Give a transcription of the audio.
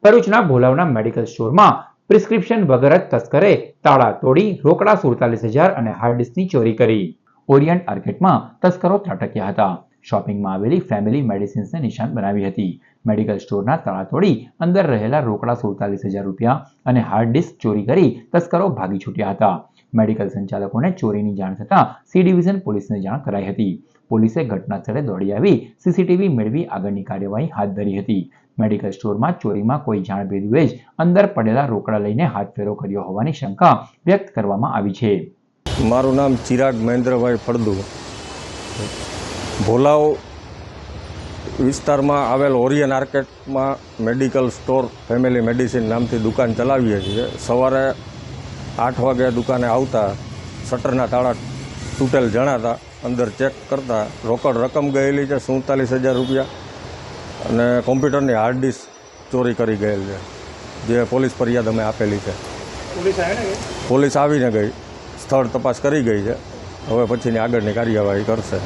ભરૂચના ભોલાવના મેડિકલ સ્ટોરમાં પ્રિસ્ક્રિપ્શન વગર જ તસ્કરે તાળા તોડી રોકડા 47,000 અને હાર્ડ ડિસ્કની ચોરી કરી। ઓરિયન્ટ આર્કેટમાં તસ્કરો ત્રાટક્યા હતા। શોપિંગમાં આવેલી ફેમિલી મેડિસિન્સને નિશાન બનાવી હતી। મેડિકલ સ્ટોરના તાળા તોડી અંદર રહેલા રોકડા 47,000 રૂપિયા અને હાર્ડ ડિસ્ક ચોરી કરી તસ્કરો ભાગી છૂટ્યા હતા। મેડિકલ સંચાલકોને ચોરીની જાણ થતાં સી ડિવિઝન પોલીસને જાણ કરાઈ હતી। પોલીસે ઘટના સ્થળે દોડી આવી સીસીટીવી મેળવી આગળની કાર્યવાહી હાથ ધરી હતી। મેડિકલ સ્ટોરમાં ચોરીમાં કોઈ જાણભેદુએ જ અંદર પડેલા રોકડા લઈને હાથફેરો કર્યો હોવાની શંકા વ્યક્ત કરવામાં આવી છે। મારું નામ ચિરાગ મહેન્દ્રભાઈ ફળદુ। ભોલાવ વિસ્તારમાં આવેલ ઓરિયન આર્કેટમાં મેડિકલ સ્ટોર ફેમિલી મેડિસિન નામથી દુકાન ચલાવીએ છીએ। સવારે 8 વાગે દુકાને આવતા શટરના તાળા તૂટેલ જણાતા અંદર ચેક કરતા રોકડ રકમ ગયેલી છે 47,000 રૂપિયા અને કોમ્પ્યુટરની હાર્ડ ડિસ્ક ચોરી કરી ગયેલ છે, જે પોલીસ ફરિયાદ અમે આપેલી છે। પોલીસ આવીને ગઈ, સ્થળ તપાસ કરી ગઈ છે, હવે પછીની આગળની કાર્યવાહી કરશે।